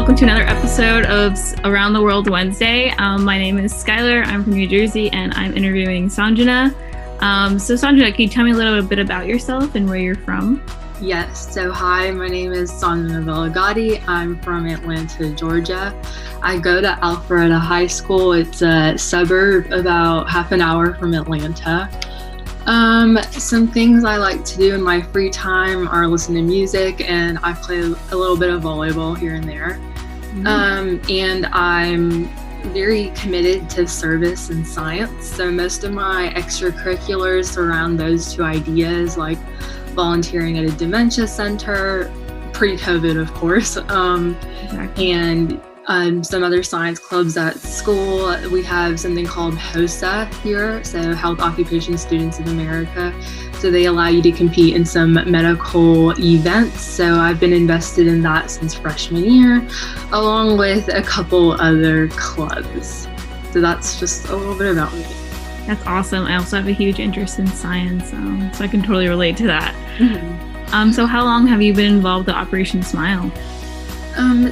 welcome to another episode of Around the World Wednesday. My name is Skyler. I'm from New Jersey, and I'm interviewing Sanjna. So Sanjna, can you tell me a little bit about yourself and where you're from? Yes. So hi, my name is Sanjna Velugoti. I'm from Atlanta, Georgia. I go to Alpharetta High School. It's a suburb about half an hour from Atlanta. Some things I like to do in my free time are listen to music, and I play a little bit of volleyball here and there. And I'm very committed to service and science. So most of my extracurriculars surround those two ideas, like volunteering at a dementia center, pre-COVID, of course, and some other science clubs at school. We have something called HOSA here, so Health Occupation Students of America. So they allow you to compete in some medical events. So I've been invested in that since freshman year, along with a couple other clubs. So that's just a little bit about me. That's awesome. I also have a huge interest in science, so I can totally relate to that. So how long have you been involved with Operation Smile?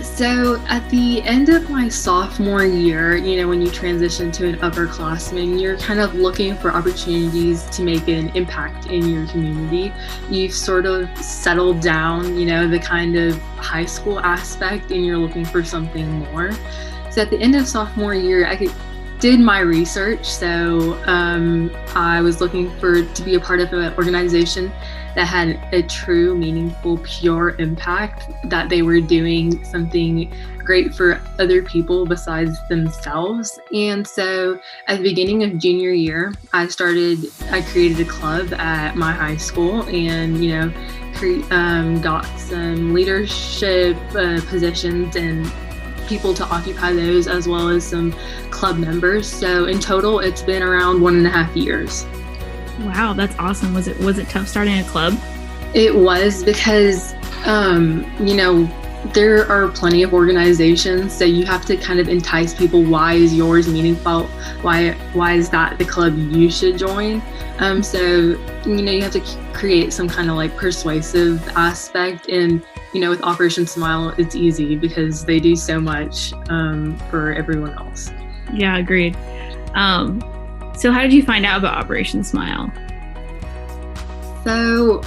So at the end of my sophomore year, when you transition to an upperclassman, you're kind of looking for opportunities to make an impact in your community. You've sort of settled down, the kind of high school aspect, and you're looking for something more. So at the end of sophomore year, I did my research. So I was looking to be a part of an organization that had a true, meaningful, pure impact, that they were doing something great for other people besides themselves. And so at the beginning of junior year, I created a club at my high school, and, got some leadership positions and people to occupy those, as well as some club members. So in total, it's been around 1.5 years. Wow, that's awesome. Was it tough starting a club? It was, because, there are plenty of organizations, so you have to kind of entice people. Why is yours meaningful? Why is that the club you should join? So, you have to create some kind of like persuasive aspect. And, with Operation Smile, it's easy because they do so much for everyone else. Yeah, agreed. So how did you find out about Operation Smile? So,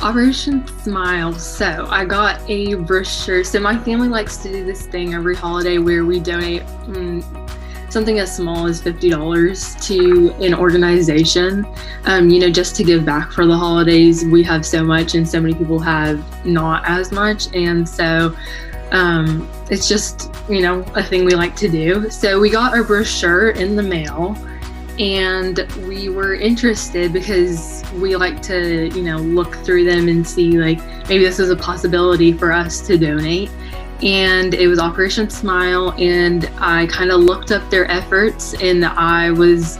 Operation Smile, so I got a brochure. So my family likes to do this thing every holiday where we donate something as small as $50 to an organization, just to give back for the holidays. We have so much, and so many people have not as much. And so it's just, a thing we like to do. So we got our brochure in the mail, and we were interested because we like to, look through them and see, like, maybe this is a possibility for us to donate. And it was Operation Smile, and I kind of looked up their efforts, and I was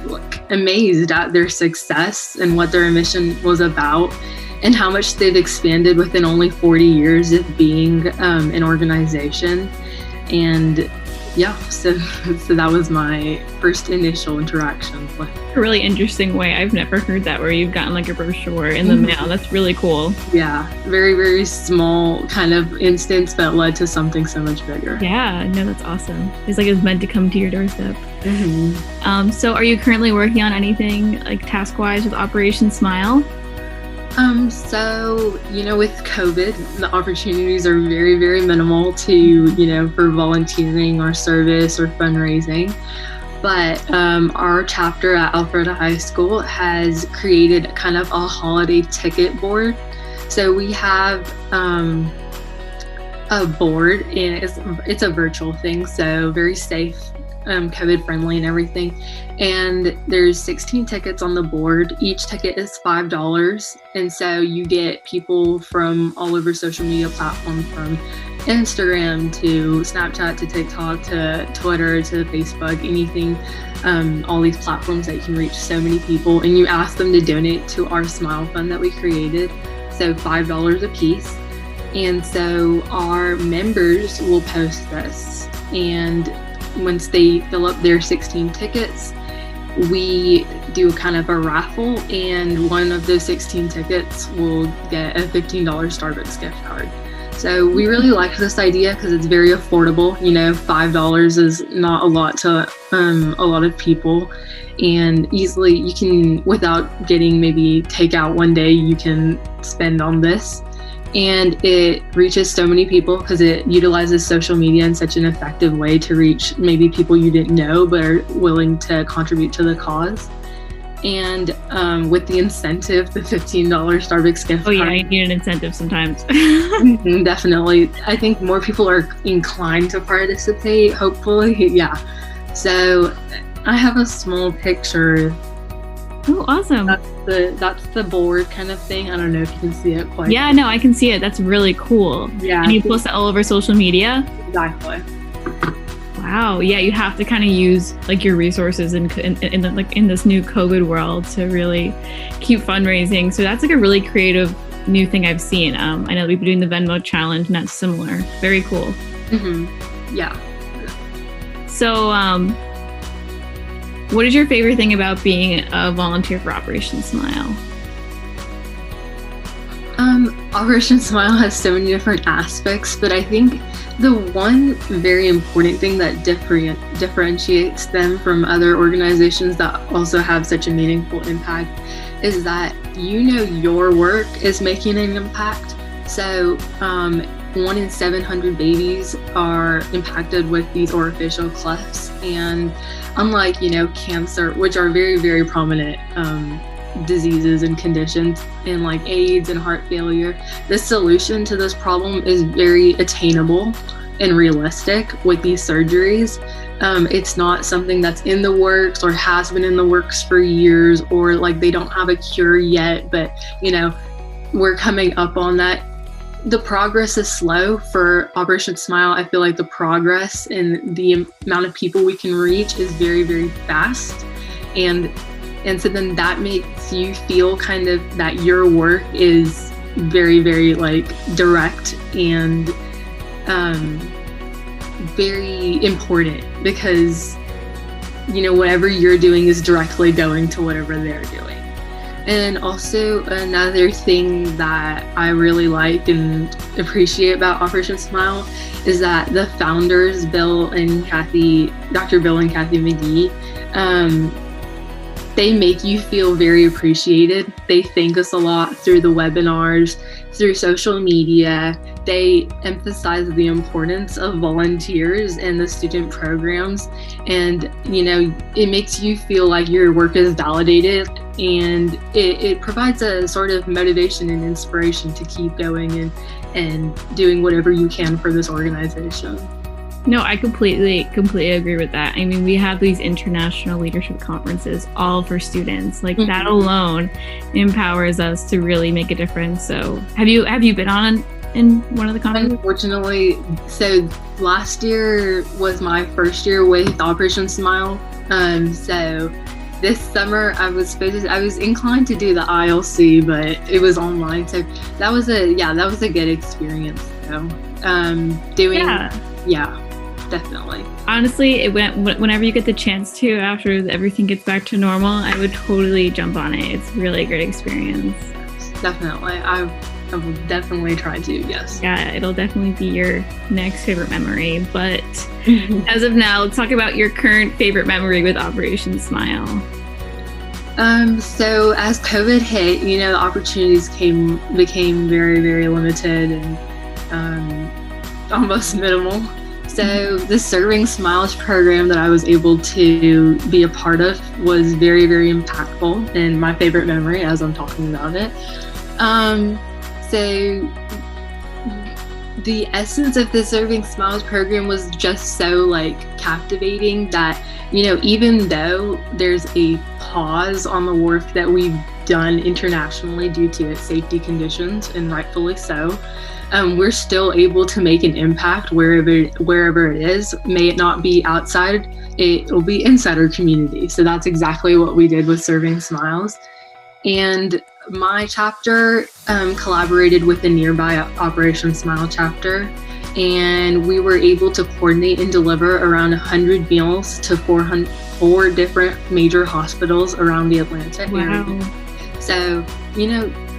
amazed at their success and what their mission was about, and how much they've expanded within only 40 years of being an organization. And yeah, so that was my first initial interaction with it. A really interesting way. I've never heard that, where you've gotten like a brochure in the mail. That's really cool. Yeah, very, very small kind of instance, but led to something so much bigger. Yeah, no, that's awesome. It's like it's meant to come to your doorstep. So are you currently working on anything like Taskwise with Operation Smile? So, with COVID, the opportunities are very, very minimal to, for volunteering or service or fundraising. But our chapter at Alpharetta High School has created kind of a holiday ticket board. So we have a board, and it's a virtual thing, so very safe, COVID friendly and everything. And there's 16 tickets on the board. Each ticket is $5. And so you get people from all over social media platforms, from Instagram to Snapchat to TikTok to Twitter to Facebook, anything, all these platforms that you can reach so many people. And you ask them to donate to our Smile Fund that we created. So $5 a piece. And so our members will post this, and once they fill up their 16 tickets, we do kind of a raffle, and one of those 16 tickets will get a $15 Starbucks gift card. So we really liked this idea because it's very affordable. $5 is not a lot to a lot of people, and easily you can, without getting maybe takeout one day, you can spend on this. And it reaches so many people because it utilizes social media in such an effective way to reach maybe people you didn't know but are willing to contribute to the cause. And with the incentive, the $15 Starbucks gift card. Oh yeah, I need an incentive sometimes. Definitely. I think more people are inclined to participate, hopefully. Yeah. So I have a small picture. Oh, awesome. That's the board kind of thing. I don't know if you can see it quite. Yeah, no, I can see it. That's really cool. Yeah. And you post it all over social media? Exactly. Wow. Yeah, you have to kind of use like your resources in this new COVID world to really keep fundraising. So that's like a really creative new thing I've seen. I know we've been doing the Venmo challenge, and that's similar. Very cool. Mm-hmm. Yeah. So, what is your favorite thing about being a volunteer for Operation Smile? Operation Smile has so many different aspects, but I think the one very important thing that differentiates them from other organizations that also have such a meaningful impact is that your work is making an impact. So 1 in 700 babies are impacted with these orificial clefts, and unlike cancer, which are very, very prominent diseases and conditions, and like AIDS and heart failure, the solution to this problem is very attainable and realistic with these surgeries. It's not something that's in the works or has been in the works for years, or like they don't have a cure yet, but we're coming up on that. The progress is slow for Operation Smile. I feel like the progress and the amount of people we can reach is very, very fast. And so then that makes you feel kind of that your work is very, very like direct and very important, because whatever you're doing is directly going to whatever they're doing. And also another thing that I really like and appreciate about Operation Smile is that the founders, Dr. Bill and Kathy McGee, they make you feel very appreciated. They thank us a lot through the webinars, through social media. They emphasize the importance of volunteers and the student programs. And, it makes you feel like your work is validated, and it provides a sort of motivation and inspiration to keep going and doing whatever you can for this organization. No, I completely agree with that. I mean, we have these international leadership conferences all for students. Like that alone empowers us to really make a difference. So have you been on in one of the conferences? Unfortunately, so last year was my first year with Operation Smile. So this summer I was inclined to do the ILC, but it was online. So that was a good experience though. Yeah, definitely. Honestly, whenever you get the chance to, after everything gets back to normal, I would totally jump on it. It's really a great experience. Definitely. I will definitely try to, yes. Yeah, it'll definitely be your next favorite memory. But as of now, let's talk about your current favorite memory with Operation Smile. So as COVID hit, the opportunities became very, very limited and almost minimal. So the Serving Smiles program that I was able to be a part of was very, very impactful and my favorite memory as I'm talking about it. So the essence of the Serving Smiles program was just so captivating that, even though there's a pause on the work that we've done internationally due to its safety conditions, and rightfully so, we're still able to make an impact wherever it is. May it not be outside, it will be inside our community. So that's exactly what we did with Serving Smiles. And my chapter collaborated with the nearby Operation Smile chapter, and we were able to coordinate and deliver around 100 meals to 4 different major hospitals around the Atlanta area. Wow. So,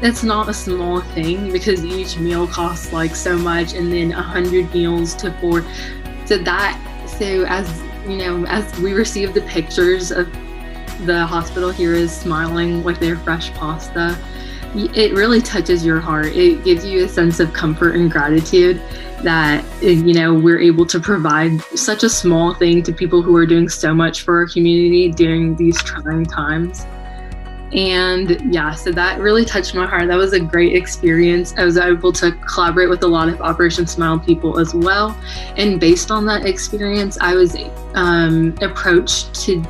it's not a small thing, because each meal costs like so much, and then 100 meals to 4. So as you know, as we receive the pictures of the hospital heroes smiling with their fresh pasta, it really touches your heart. It gives you a sense of comfort and gratitude that, you know, we're able to provide such a small thing to people who are doing so much for our community during these trying times. And yeah, so that really touched my heart. That was a great experience. I was able to collaborate with a lot of Operation Smile people as well. And based on that experience, I was approached to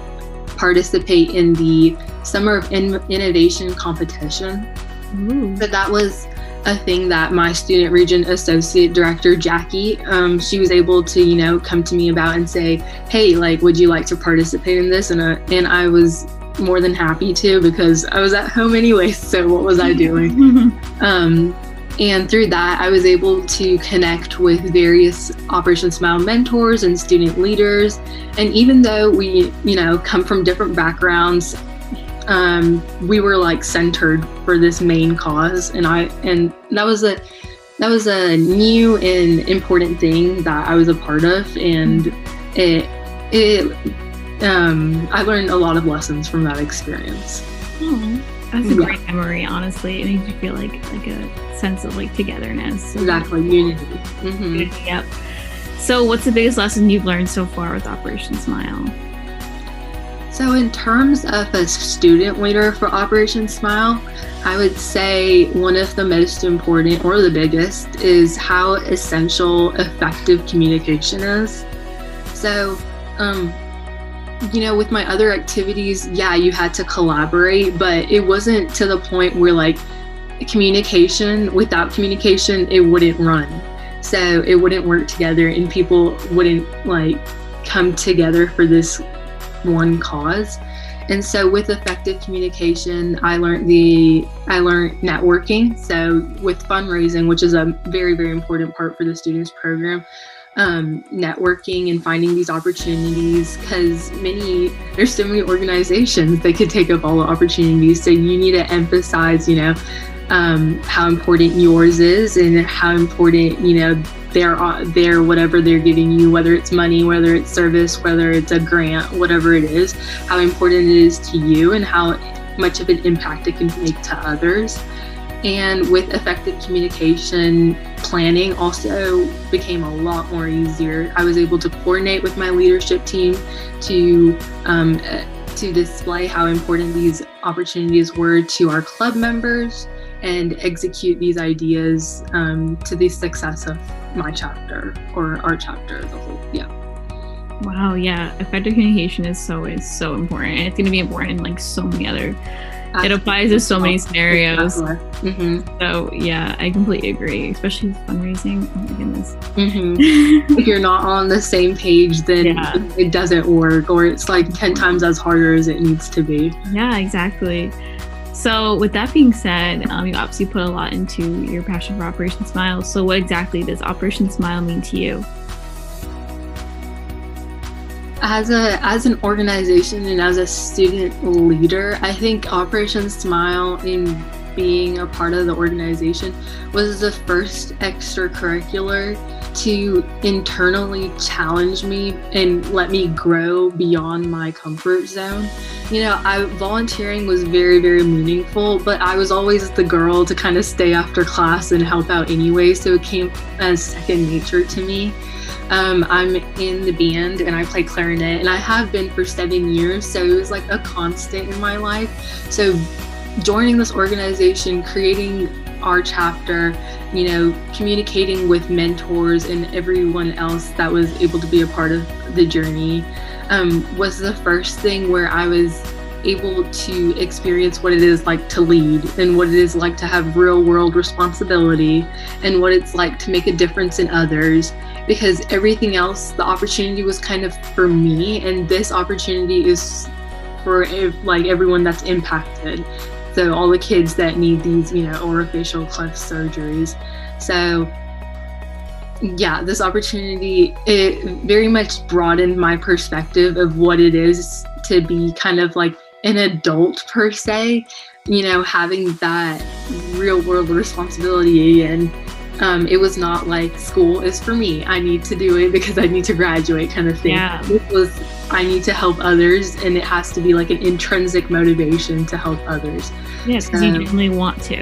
participate in the Summer of Innovation competition. Ooh. So that was a thing that my Student Region Associate Director, Jackie, she was able to, you know, come to me about and say, hey, like, would you like to participate in this? And I was more than happy to, because I was at home anyway, so what was I doing? And through that, I was able to connect with various Operation Smile mentors and student leaders. And even though we, you know, come from different backgrounds, we were like centered for this main cause. And that was a new and important thing that I was a part of. And I learned a lot of lessons from that experience. Oh, that's a great memory, honestly. It makes you feel like a sense of like togetherness. Exactly, unity. Unity, yep. So what's the biggest lesson you've learned so far with Operation Smile? So in terms of a student leader for Operation Smile, I would say one of the most important, or the biggest, is how essential effective communication is. So, you know, with my other activities, yeah, you had to collaborate, but it wasn't to the point where like without communication, it wouldn't run. So it wouldn't work together, and people wouldn't like come together for this one cause. And so with effective communication, I learned networking. So with fundraising, which is a very, very important part for the students program, networking and finding these opportunities, because there's so many organizations that could take up all the opportunities. So you need to emphasize, you know, how important yours is, and how important, you know, their whatever they're giving you, whether it's money, whether it's service, whether it's a grant, whatever it is, how important it is to you and how much of an impact it can make to others. And with effective communication, planning also became a lot more easier. I was able to coordinate with my leadership team to display how important these opportunities were to our club members, and execute these ideas to the success of my chapter, or our chapter as a whole. Yeah. Wow. Yeah. Effective communication is so important, and it's going to be important in like so many other. It applies to so many scenarios. So yeah, I completely agree, especially with fundraising. Oh my goodness. If you're not on the same page, then it doesn't work, or it's like 10 times as harder as it needs to be. Yeah, exactly. So with that being said, you obviously put a lot into your passion for Operation Smile. So what exactly does Operation Smile mean to you? As an organization and as a student leader, I think Operation Smile, in being a part of the organization, was the first extracurricular to internally challenge me and let me grow beyond my comfort zone. You know, volunteering was very, very meaningful, but I was always the girl to kind of stay after class and help out anyway, so it came as second nature to me. I'm in the band and I play clarinet, and I have been for 7 years, so it was like a constant in my life. So joining this organization, creating our chapter, you know, communicating with mentors and everyone else that was able to be a part of the journey, was the first thing where I was able to experience what it is like to lead, and what it is like to have real world responsibility, and what it's like to make a difference in others. Because everything else, the opportunity was kind of for me, and this opportunity is for like everyone that's impacted. So all the kids that need these, you know, orofacial cleft surgeries. So yeah, this opportunity, it very much broadened my perspective of what it is to be kind of like an adult per se, having that real world responsibility again. It was not like school is for me. I need to do it because I need to graduate kind of thing. Yeah. This was, I need to help others, and it has to be like an intrinsic motivation to help others. Yes, because you genuinely want to.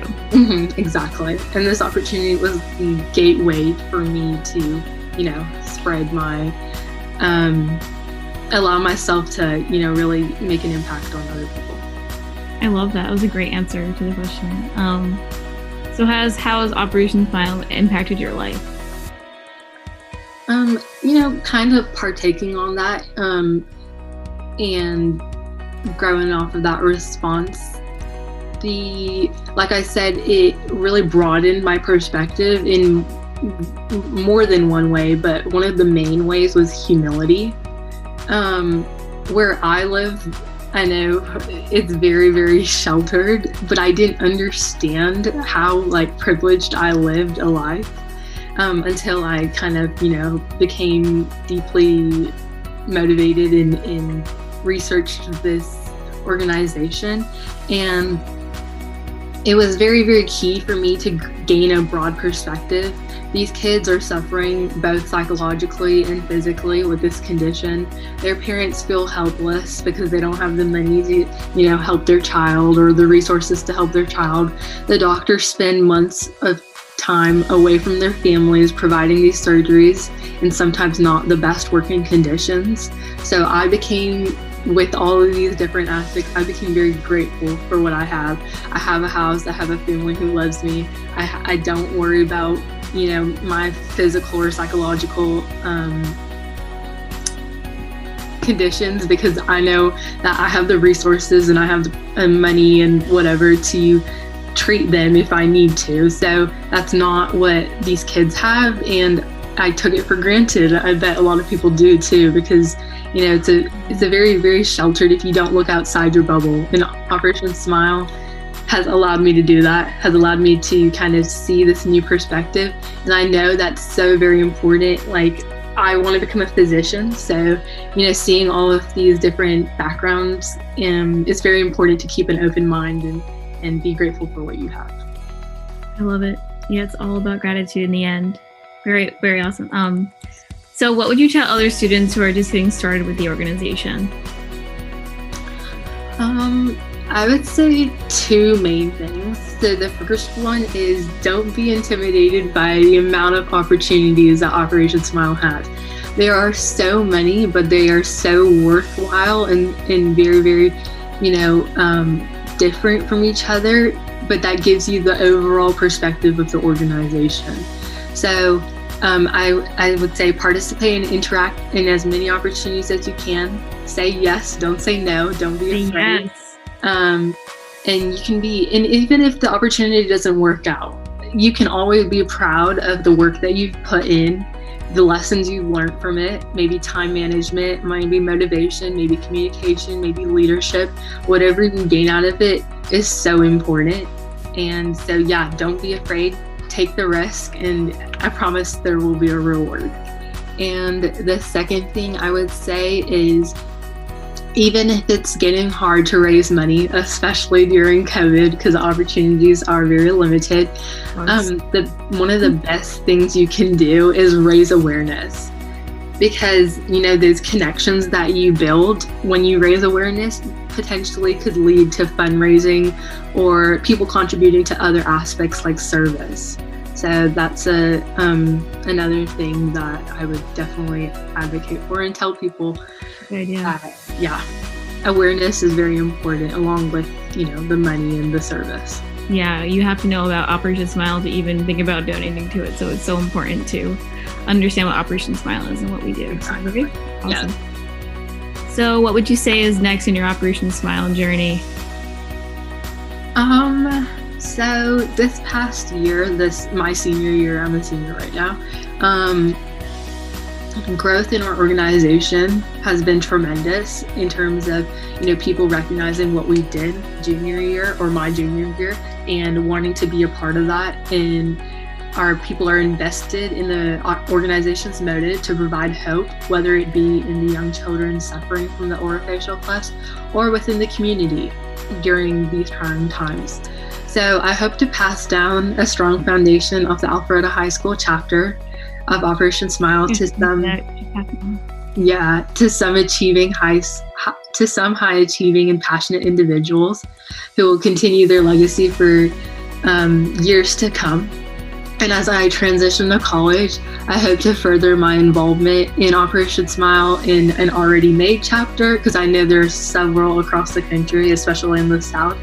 Exactly. And this opportunity was the gateway for me to, spread my, allow myself to, really make an impact on other people. I love that. That was a great answer to the question. So how has Operation Smile impacted your life? Kind of partaking on that, and growing off of that response. Like I said, it really broadened my perspective in more than one way, but one of the main ways was humility. Where I live, I know it's very, very sheltered, but I didn't understand how privileged I lived a life until I kind of, became deeply motivated and researched this organization. And it was very, very key for me to gain a broad perspective. These kids are suffering both psychologically and physically with this condition. Their parents feel helpless because they don't have the money to, help their child or the resources to help their child. The doctors spend months of time away from their families providing these surgeries, and sometimes not the best working conditions. So I became, with all of these different aspects, I became very grateful for what I have. I have a house, I have a family who loves me. I don't worry about, my physical or psychological conditions, because I know that I have the resources and I have the money and whatever to treat them if I need to. So that's not what these kids have, and I took it for granted. I bet a lot of people do too, because it's a very, very sheltered, if you don't look outside your bubble. And Operation Smile has allowed me to do that, has allowed me to kind of see this new perspective. And I know that's so very important. I want to become a physician, so seeing all of these different backgrounds, it's very important to keep an open mind and be grateful for what you have. I love it. Yeah, it's all about gratitude in the end. Very, very awesome. So what would you tell other students who are just getting started with the organization? I would say two main things. So the first one is, don't be intimidated by the amount of opportunities that Operation Smile has. There are so many, but they are so worthwhile and very, very, different from each other, but that gives you the overall perspective of the organization. So I would say participate and interact in as many opportunities as you can. Say yes, don't say no, don't be afraid. Yes. And you can be, and even if the opportunity doesn't work out, you can always be proud of the work that you've put in, the lessons you've learned from it, maybe time management, maybe motivation, maybe communication, maybe leadership. Whatever you gain out of it is so important. And so, yeah, don't be afraid, take the risk, and I promise there will be a reward. And the second thing I would say is, even if it's getting hard to raise money, especially during COVID, because opportunities are very limited, one of the best things you can do is raise awareness. Because, those connections that you build when you raise awareness potentially could lead to fundraising or people contributing to other aspects like service. So that's another thing that I would definitely advocate for and tell people. Good idea. Awareness is very important, along with, the money and the service. Yeah, you have to know about Operation Smile to even think about donating to it. So it's so important to understand what Operation Smile is and what we do. Exactly. Awesome. Yeah. So what would you say is next in your Operation Smile journey? So this past year, my senior year, I'm a senior right now, growth in our organization has been tremendous in terms of, people recognizing what we did junior year or my junior year and wanting to be a part of that. And our people are invested in the organization's motive to provide hope, whether it be in the young children suffering from the orofacial clefts or within the community. during these trying times. So I hope to pass down a strong foundation of the Alpharetta High School chapter of Operation Smile to some high achieving and passionate individuals who will continue their legacy for years to come. And as I transition to college, I hope to further my involvement in Operation Smile in an already made chapter, because I know there's several across the country, especially in the South.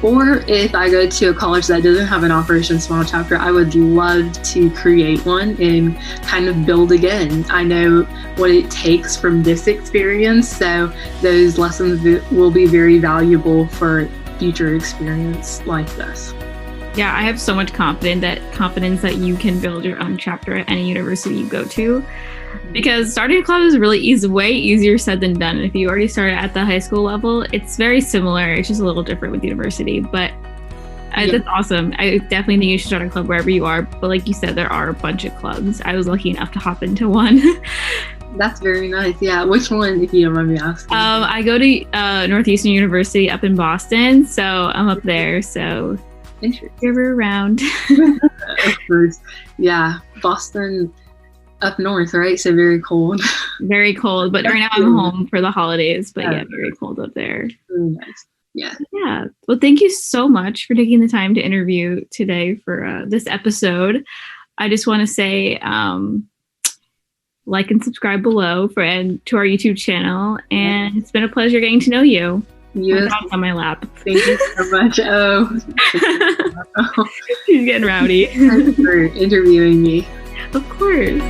Or if I go to a college that doesn't have an Operation Smile chapter, I would love to create one and kind of build again. I know what it takes from this experience, so those lessons will be very valuable for future experience like this. Yeah, I have so much confidence that you can build your own chapter at any university you go to, because starting a club is really way easier said than done. If you already started at the high school level, it's very similar. It's just a little different with university, but that's awesome. I definitely think you should start a club wherever you are. But like you said, there are a bunch of clubs. I was lucky enough to hop into one. That's very nice. Yeah. Which one, if you don't mind me asking? I go to Northeastern University up in Boston, so I'm up there. So interesting. You're around. Of course. Yeah. Boston up north, right? So very cold. Very cold. But right now I'm home for the holidays. But yeah, very cold up there. Really nice. Yeah. Yeah. Well, thank you so much for taking the time to interview today for this episode. I just want to say like and subscribe below and to our YouTube channel. And it's been a pleasure getting to know you. Yes. My dog's on my lap. Thank you so much. Oh. She's getting rowdy. Thanks for interviewing me. Of course.